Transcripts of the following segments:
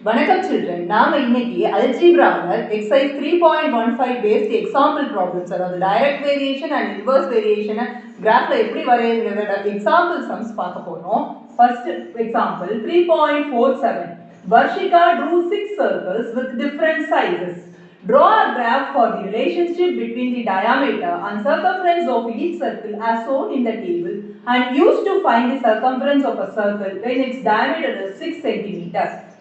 வணக்கம் children. நாம இன்னைக்கு அல்ஜீப்ரால எக்ஸசைஸ் 3.15 பேஸ்ட் எக்ஸாம்பிள் ப்ராப்ளம்ஸ் அதாவது direct variation and inverse variation கிராஃப்ல எப்படி வரையறதுங்கறத எக்ஸாம்பிள் சம்ஸ் பார்க்க போறோம். First example 3.47. Varshika drew 6 circles with different sizes. Draw a graph for the relationship between the diameter and circumference of each circle as shown in the table and use to find the circumference of a circle when its diameter is 6 cm.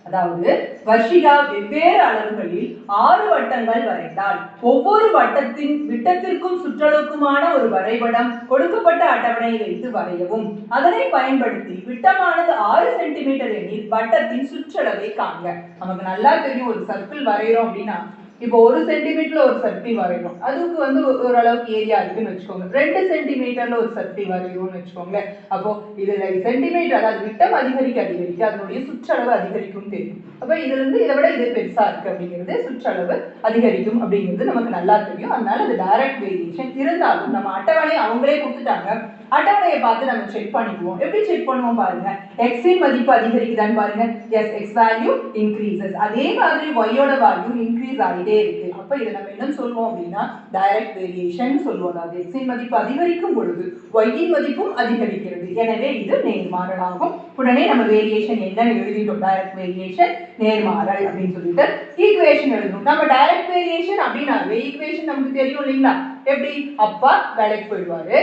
அதாவது வர்ஷிகா வெவ்வேறு அளவுகளில் 6 வட்டங்கள் வரைந்தாள். ஒவ்வொரு வட்டத்தின் விட்டத்திற்கும் சுற்றளவுக்குமான ஒரு வரைபடம் கொடுக்கப்பட்ட அட்டவணையை வைத்து வரையவும். அதனை பயன்படுத்தி விட்டமானது 6 சென்டிமீட்டர் எனில் வட்டத்தின் சுற்றளவை காண்க. நமக்கு நல்லா தெரியும், ஒரு சர்க்கிள் வரைகிறோம் அப்படின்னா இப்போ 1 சென்டிமீட்டர்ல ஒரு சர்க்கிள் வரைகிறோம், அதுக்கு ஓரளவுக்கு ஏரியா இருக்குன்னு வச்சுக்கோங்க. 2 சென்டிமீட்டர்ல ஒரு சர்க்கிள் வரைகிறோம்னு வச்சுக்கோங்க. அப்போ இதுல சென்டிமீட்டர் அதாவது விட்டம் அதிகரிக்க அதனுடைய சுற்றளவு அதிகரிக்கும் தெரியும். அப்போ இதுல இருந்து இதை விட இது பெருசா இருக்கு அப்படிங்கிறது சுற்றளவு அதிகரிக்கும் அப்படிங்கிறது நமக்கு நல்லா தெரியும். அதனால அது டைரக்ட் வேரியேஷன். இருந்தாலும் நம்ம அட்டவணை அவங்களே கொடுத்துட்டாங்க, அட்டவணையை பார்த்து நம்ம செக் பண்ணிக்குவோம். எப்படி செக் பண்ணுவோம் பாருங்க. x இன் மதிப்பு அதிகரிக்குதான்னு பாருங்க. Yes, x value increases. அதே மாதிரி y யோட வேல்யூ இன்க்ரீஸ் ஆகிட்டே இருக்கு. அப்ப இதை நம்ம என்ன சொல்வோம் அப்படின்னா டைரக்ட் வேரியேஷன் சொல்லுவோம். அதாவது x இன் மதிப்பு அதிகரிக்கும் பொழுது y இன் மதிப்பும் அதிகரிக்கிறது. எனவே இது நேர்மாறலாகும். உடனே நம்ம வேரியேஷன் என்னன்னு எழுதிட்டோம். டைரக்ட் வேரியேஷன் நேர்மாறல் அப்படின்னு சொல்லிட்டு ஈக்குவேஷன் எழுதணும். நம்ம டைரக்ட் வேரியேஷன் அப்படின்னாவே ஈக்குவேஷன் நமக்கு தெரியும் இல்லைங்களா? எப்படி, அப்பா வேலைக்கு போயிடுவாரு,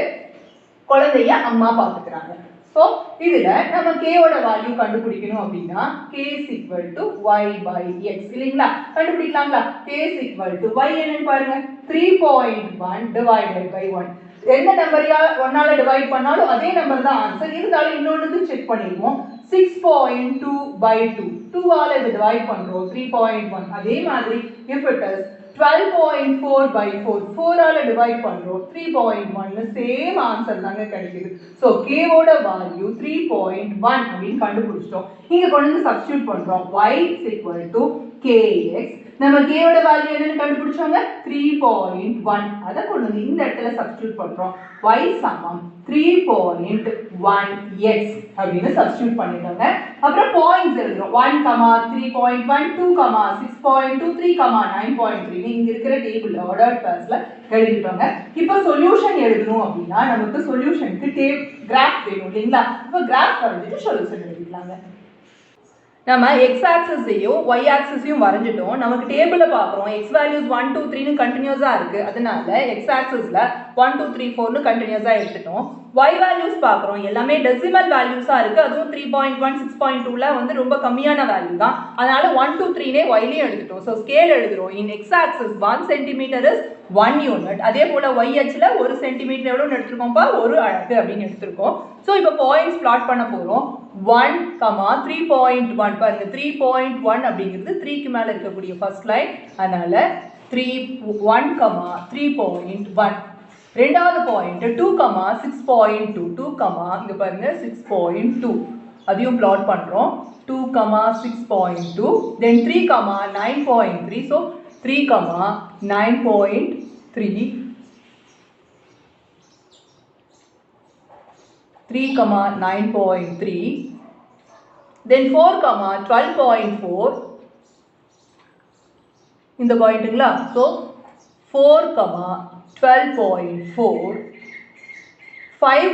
குழந்தைய அம்மா பாத்துக்கிறாங்க. சோ இதுல நம்ம k ஓட வேல்யூ கண்டுபிடிக்கணும் அப்படின்னா k = y / x இல்லீங்களா? கண்டுபிடிக்கலாங்களா? k = y என்னன்னு பாருங்க. 3.1 divided by 1. எந்த நம்பரையா 1 ஆல டிவைட் பண்ணாலும் அதே நம்பர் தான் ஆன்சர். இருந்தாலும் இன்னொன்னு செக் பண்ணிடுவோம். 6.2 by 2. 2 ஆல இத டிவைட் பண்றோம் 3.1. அதே மாதிரி if it is 12.4 by 4. 4 ஆல டிவைட் பண்றோம் 3.1. சேம் ஆன்சர் தாங்க கிடைக்குது. சோ k ஓட வேல்யூ 3.1 அப்படினு கண்டுபிடிச்சிட்டோம். இங்க கொண்டு வந்து சப்ஸ்டிட்யூட் பண்றோம். y = kx. நம்ம k ஓட வேல்யூ என்னன்னு கண்டுபிடிச்சோங்க 3.1. அத கொண்டு வந்து இந்த இடத்துல சப்ஸ்டிட்யூட் பண்றோம். y = 3.1x அப்படினு சப்ஸ்டிட்யூட் பண்ணிட்டோங்க. அப்புறம் பாயிண்ட்ஸ் எழுதுறோம். 1, 3.1, 2, 6.2, 3, 9.3. இங்க இருக்கிற டேபிள் ஆர்டர்ட் பேர்ஸ்ல எழுதிட்டோங்க. இப்போ சொல்யூஷன் எழுதணும் அப்படின்னா நமக்கு சொல்யூஷனுக்கு கிராஃப் வேணும் இல்லைங்களா? இப்போ கிராஃப் வரைஞ்சிட்டு சொல்யூஷன் எழுதிக்கலாங்க. நம்ம x ஆக்சிஸையும் y ஆக்சிஸையும் வரைஞ்சிட்டோம். நமக்கு டேபிள்ல பார்க்குறோம் x வேல்யூஸ் 1 2 3 னு கண்டினியூஸா இருக்கு. அதனால x ஆக்சிஸ்ல 1 2 3 4 னு கண்டினியூஸா எடுத்துட்டோம். y வேல்யூஸ் பார்க்குறோம், எல்லாமே டெசிமல் வேல்யூஸா இருக்கு. அதுவும் 3.1 6.2ல ரொம்ப கம்மியான வேல்யூ தான். அதனால 1 2 3 னே y லயே எடுத்துட்டோம். சோ ஸ்கேல் எழுதுறோம். in x axis 1 cm is 1 unit. அதே போல y அச்சுல 1 cm எவ்வளவு எடுத்துருக்கோம்ப்பா? 1 அலகு அப்படின்னு எடுத்துருக்கோம். சோ இப்போ பாயிண்ட்ஸ் பிளாட் பண்ண போறோம். 1, 3.1 பாருங்க. 3.1 அப்படிங்கிறது 3 க்கு மேல இருக்கக்கூடிய ஃபர்ஸ்ட் லைன். அதனால 1, 3.1. ரெண்டாவது பாயிண்ட் 2, 6.2. 2, இங்க பாருங்க 6.2. அதையும் பிளாட் பண்றோம். 2, 6.2. then 3, 9.3. so 3, 9.3. 3, 9.3. then 4, 12.4. இந்த பாயிண்ட்டுங்களா? ஸோ 4, 12.4. 5,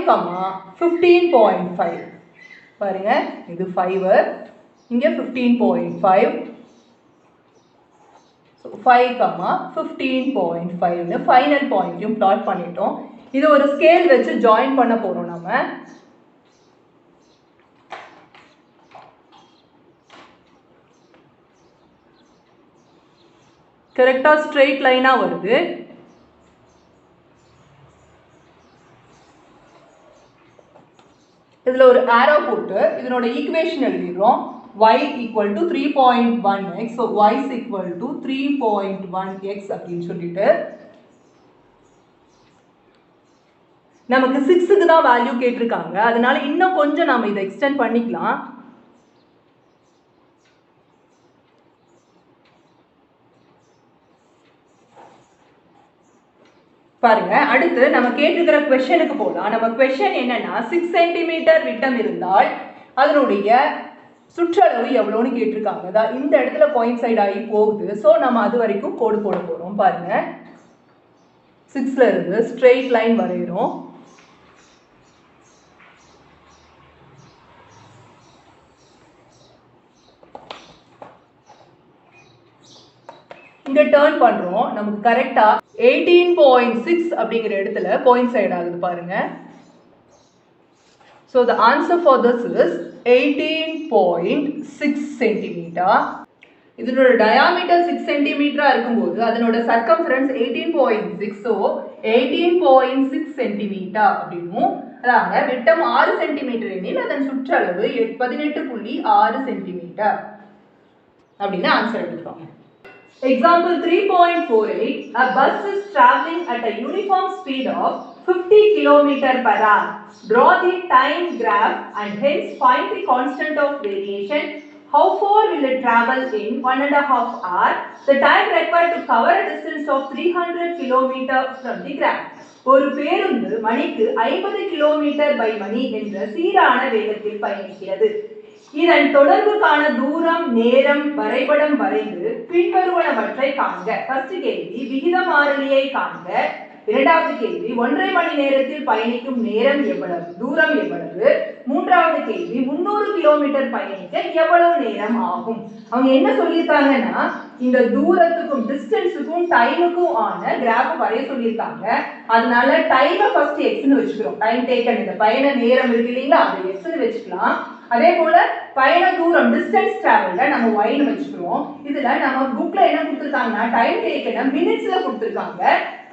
15.5. பாருங்க, இது 5, இங்க 15.5. 5, 15.5 ஃபைனல் பாயிண்ட்டையும் பிளாட் பண்ணிட்டோம். இது ஒரு ஸ்கேல் வச்சு ஜாயின் பண்ண போறோம் நம்ம. கரெக்டா ஸ்ட்ரெயிட் லைனா வருது. இதுல ஒரு ஆரோ போட்டு இதனோட equation எழுதிடுறோம். y = 3.1x. so y = 3.1x அப்படின்னு சொல்லிட்டு நமக்கு 6க்கு தான் வேல்யூ கேட்டிருக்காங்க. அதனால இன்னும் கொஞ்சம் நாம இதை எக்ஸ்டெண்ட் பண்ணிக்கலாம். பாருங்க, அடுத்து நம்ம கேட்டிருக்கிற क्वेश्चनக்கு போலாம். நம்ம क्वेश्चन என்னன்னா 6 cm விட்டம் இருந்தால் அதனுடைய சுற்றளவு எவ்வளோன்னு கேட்டிருக்காங்க. தான் இந்த இடத்துல கோயின்சைட் ஆகி போகுது. ஸோ நம்ம அது வரைக்கும் கோடு போட போகிறோம். பாருங்கள், 6ல இருந்து ஸ்ட்ரெயிட் லைன் வரைகிறோம். இங்கே டேர்ன் பண்ணுறோம். நமக்கு கரெக்டாக 18.6 அப்படிங்கிற இடத்துல கோயின்சைட் ஆகுது பாருங்கள். So the answer for this is 18.6 centimeter. இதனோட diameter 6 centimeter இருக்கும்போது அதனோட circumference 18.6. So 18.6 centimeter அப்படின்னும், அதாவது விட்டம் 6 centimeter எனில் அதன் சுற்றளவு 18.6 centimeter அப்படின்னு ஆன்சர் எடுத்துக்கோங்க. Example 3.48. A bus is traveling at a uniform speed of 50 km per hour. Draw the time graph and hence find the constant of variation. How far will it travel in 1.5 hours? The time required to cover a distance of 300 km from the graph. ஒரு பேருந்து மணிக்கு 50 km by மணி என்ற சீரான வேகத்தில் பயணிக்கிறது. இதன் தொடர்புக்கான தூரம், நேரம் வரைபடம் வரைந்து பின்வருவனவற்றை காண்க. ஃபர்ஸ்ட் கேள்வி விகித மாறிலியை காண்க. இரண்டாவது கேள்வி 1.5 மணி நேரத்தில் பயணிக்கும் நேரம் எவ்வளவு, தூரம் எவ்வளவு. மூன்றாவது கேள்வி 300 கிலோமீட்டர் பயணிக்க எவ்வளவு நேரம் ஆகும். அவங்க என்ன சொல்லியிருக்காங்கன்னா, இந்த தூரத்துக்கும் டிஸ்டன்ஸுக்கும் டைமுக்கும் ஆன கிராஃப் வரைய சொல்லியிருக்காங்க. அதனால டைமை ஃபர்ஸ்ட் எக்ஸ்னு வச்சுக்கிறோம். டைம் டேக்கன், இந்த பயண நேரம் இருக்கு இல்லைங்களா, அதை எக்ஸ்னு வச்சுக்கலாம். அதே போல பயண தூரம் டிஸ்டன்ஸ் டிராவல்ல நம்ம ஒய்னு வச்சுக்கிறோம். இதுல நம்ம புக்ல என்ன கொடுத்துருக்காங்கன்னா டைம் டேக்கன் மினிட்ஸ்ல கொடுத்துருக்காங்க.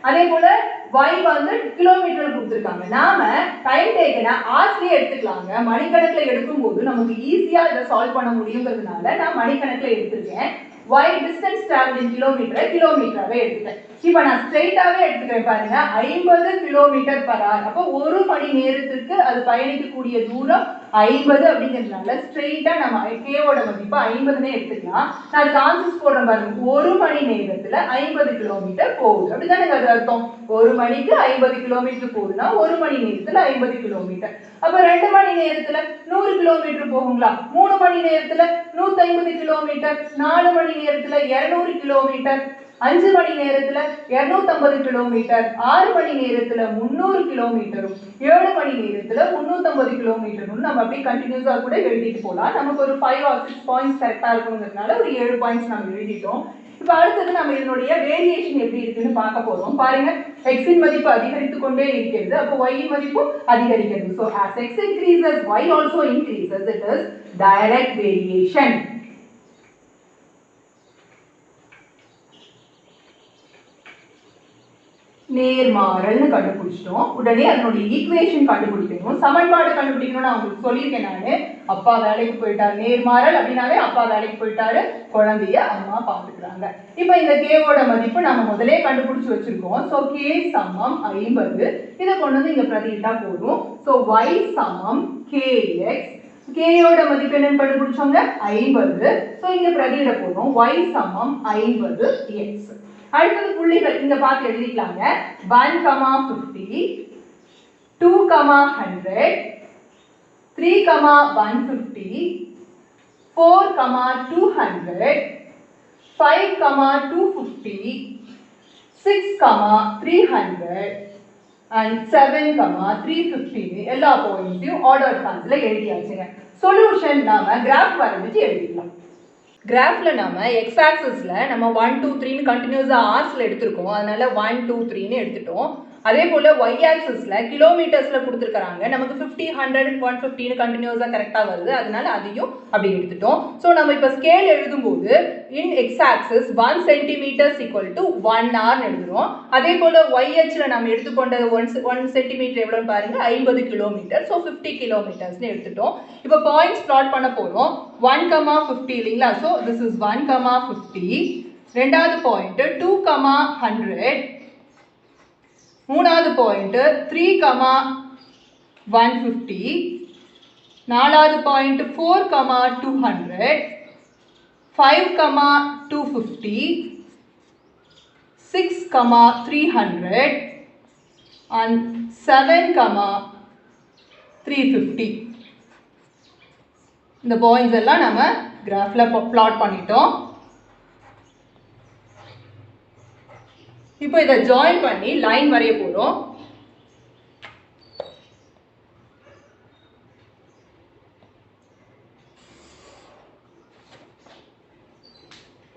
அதே போல y வந்து கிலோமீட்டர்ல கொடுத்துருக்காங்க. நாம டைம் டேக்கனை ஹார்ஸ்லயே எடுத்துக்கலாங்க. மணிக்கணக்கில் எடுக்கும்போது நமக்கு ஈஸியா இதை சால்வ் பண்ண முடியுங்கிறதுனால நான் மணிக்கணக்கில் எடுத்திருக்கேன். y டிஸ்டன்ஸ் டிராவல் இன் கிலோமீட்டராகவே எடுத்துட்டேன். இப்போ நான் ஸ்ட்ரெயிட்டாவே எடுத்துக்கிறேன் பாருங்க, 50 கிலோமீட்டர் பர் ஹவர். அப்போ ஒரு மணி நேரத்துக்கு அது பயணிக்கக்கூடிய தூரம் 50 அப்படிங்கிறதுனால ஸ்ட்ரெயிட்டா நம்ம கேவோட மதிப்பு 50னே எடுத்துக்கலாம். நான் அதுக்கு ஆன்சர்ஸ் போடுறேன் பாருங்க. ஒரு மணி நேரத்துல 50 கிலோமீட்டர் போகுது, அப்படிதானே அது அர்த்தம். ஒரு மணிக்கு 50 கிலோமீட்டர் போகுதுன்னா ஒரு மணி நேரத்துல 50 கிலோமீட்டர். அப்ப 2 மணி நேரத்துல 100 கிலோமீட்டர் போகுங்களா. 3 மணி நேரத்துல 150 கிலோமீட்டர், 4 மணி நேரத்துல 200 கிலோமீட்டர், 5 மணி நேரத்துல 250 கிலோமீட்டர், 6 மணி நேரத்துல 300 கிலோமீட்டரும், 7 மணி நேரத்துல 350 கிலோமீட்டரும் நம்ம அப்படியே கண்டினியூஸா கூட எழுதிட்டு போகலாம். நமக்கு ஒரு 5 or 6 பாயிண்ட்ஸ் கரெக்டா இருக்குங்கிறதுனால ஒரு 7 பாயிண்ட்ஸ் நம்ம எழுதிட்டோம். இப்போ அடுத்தது நம்ம இதனுடைய வேரியேஷன் எப்படி இருக்குன்னு பார்க்க போறோம். பாருங்க, x இன் மதிப்பு அதிகரித்து கொண்டே இருக்கிறது, அப்போ y இன் மதிப்பு அதிகரிக்கிறது. So as x increases, y also increases. It is direct variation. நேர்மாறல்னு கண்டுபிடிச்சிட்டோம். உடனே அதனுடைய ஈக்குவேஷன் கண்டுபிடிக்கணும். சமன்பாடு கண்டுபிடிக்கணும்னு நான் உங்களுக்கு சொல்லியிருக்கேன். நானு அப்பா வேலைக்கு போயிட்டாரு, நேர்மாறல் அப்படின்னாவே அப்பா வேலைக்கு போயிட்டாரு, குழந்தைய அம்மா பாத்துக்கிறாங்க. இப்போ இந்த கேவோட மதிப்பு நம்ம முதலே கண்டுபிடிச்சு வச்சிருக்கோம். ஸோ கே சமம் 50. இதை கொண்டு வந்து இங்க பிரதியிட்டா போதும். ஸோ y சமம் kx. கேயோட மதிப்பு என்னன்னு கண்டுபிடிச்சோங்க 50. ஸோ இங்க பிரதியிட போதும். y சமம் 50x. அடுத்தது புள்ளிகள் இங்க பார்த்து எழுதிக்கலாங்க. 1, 50, 2, 100, 3, 150, 4, 200, 5, 250, 6, 300 and 7, 350 எல்லா பாயிண்ட்ஸையும் ஆர்டர் ஃபார்ம்ல எழுதியாச்சுங்க. சொல்யூஷன் நாம கிராஃப் வரைஞ்சிட்டு எழுதிக்கலாம். கிராஃபில் நம்ம எக்ஸ் ஆக்சிஸில் நம்ம 1, 2, 3ன்னு கண்டினியூஸாக ஹார்ஸில் எடுத்திருக்கோம். அதனால 1, 2, 3ன்னு எடுத்துட்டோம். அதே போல் ஒய் ஆக்சிஸில் கிலோமீட்டர்ஸில் கொடுத்துருக்காங்க. நமக்கு 50, 100, 150ன்னு கண்டினியூஸாக கரெக்டாக வருது. அதனால அதையும் அப்படி எடுத்துட்டோம். ஸோ நம்ம இப்போ ஸ்கேல் எழுதும்போது in x axis 1 centimetres equal to 1 ஹவர்னு எழுதுகிறோம். அதே போல் ஒய்ஹெச்சில் நம்ம எடுத்துக்கொண்ட 1 சென்டிமீட்டர் எவ்வளோன்னு பாருங்கள், 50 கிலோமீட்டர். ஸோ 50 கிலோமீட்டர்ஸ்னு எடுத்துட்டோம். இப்போ பாயிண்ட்ஸ் ப்ளாட் பண்ண போகிறோம். 1, 50 இல்லைங்களா. So this is 1, 50. ரெண்டாவது பாயிண்ட் 2, 100. மூணாவது பாயிண்ட் 3, 150. நாலாவது பாயிண்ட் 4, 200. 5, 250. 6, 300 and 7, 350. இந்த பாயிண்ட்ஸ் எல்லாம் நம்ம கிராஃப்ல பிளாட் பண்ணிட்டோம். இப்போ இதை ஜாயின் பண்ணி லைன் வரைய போறோம்.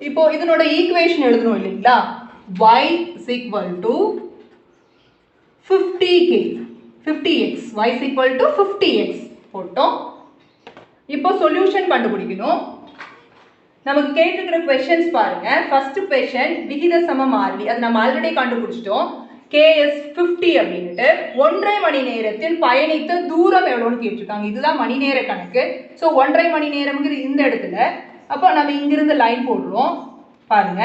இப்போ இதனோட ஈக்குவேஷன் எழுதணும் இல்லைங்களா? y is equal to 50k 50x y is equal to 50x போட்டோம். இப்போ சொல்யூஷன் கண்டுபிடிக்கணும். நமக்கு கேட்டிருக்கிற क्वेश्चंस பாருங்க. ஃபர்ஸ்ட் क्वेश्चन விகித சம மாறிலி, அது நம்ம ஆல்ரெடி கண்டுபிடிச்சிட்டோம். ks 50 அப்படினுட்டு 1.5 மணி நேரத்தில் பயணித்த தூரம் எவ்வளவுன்னு கேட்டிருக்காங்க. இதுதான் மணி நேர கணக்கு. சோ 1.5 மணி நேரம்ங்கிறது இந்த இடத்துல. அப்போ நம்ம இங்க இருந்து லைன் போடுறோம் பாருங்க.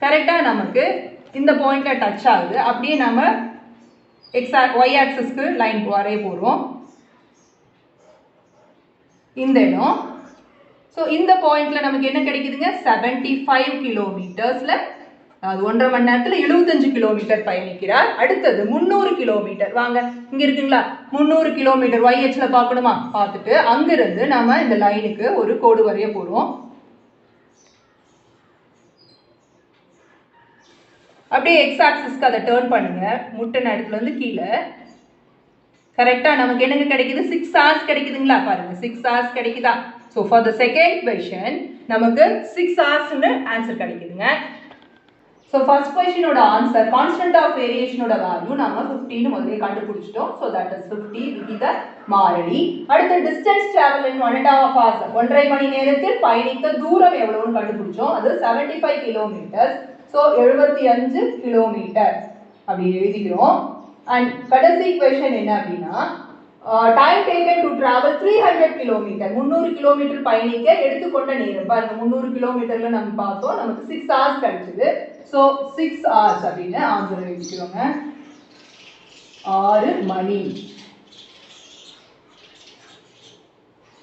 கரெக்டா நமக்கு இந்த பாயிண்ட்ல டச் ஆகுது. அப்படியே நம்ம y ஆக்சிஸ்க்கு லைன் வரைய போறோம் இந்த இடம். சோ இந்த பாயிண்ட்ல நமக்கு என்ன கிடைக்குதுங்க? 75 கிலோமீட்டர்ஸ்ல, அது 1.5 மணி நேரத்துல 75 கிலோமீட்டர் பயணிக்கிறார். அடுத்தது 300 கிலோமீட்டர். வாங்க இங்க இருக்குங்களா 300 கிலோமீட்டர் YHல பார்க்கணுமா? பார்த்துட்டு அங்கிருந்து நாம இந்த லைனுக்கு ஒரு கோடு வரைய போறோம். அப்படியே x ஆக்சிஸ்க்கு அதை டர்ன் பண்ணுங்க. முட்டை இடத்துல இருந்து கீழே. கரெக்டா நமக்கு என்னங்க கிடைக்குது? 6 hours கிடைக்குதுங்களா? பாருங்க 6 hours கிடைக்குதா? So for the second question நமக்கு 6 hours ன்னு ஆன்சர் கிடைக்குதுங்க. So first question ஓட ஆன்சர் கான்ஸ்டன்ட் ஆஃப் வேரியேஷன் ஓட வேல்யூ நாம 50 ன்னு முதல்ல கண்டுபிடிச்சிட்டோம். So that is 50 விகித மாறிலி. அடுத்து டிஸ்டன்ஸ் டிராவல் இன் 1.5 hours 1.5 மணி நேரத்தில் பயணித்த தூரம் எவ்வளவுன்னு கண்டுபிடிச்சோம். அது 75 கிலோமீட்டர். So 75 கிலோமீட்டர் அப்படி எழுதிக்கிறோம். அண்ட் கடைசி क्वेश्चन என்ன அப்படினா time taken to travel 300 kilometre 300 kilometre பயணிக்க எடுத்துக்கொண்ட நேரம். பாருங்க 300 கிலோமீட்டர்ல நம்ம பார்த்தோம். நமக்கு 6 hours கிடைச்சது. சோ 6 hours அப்படினு ஆன்சர் எழுதிக்கிறோங்க. 6 மணி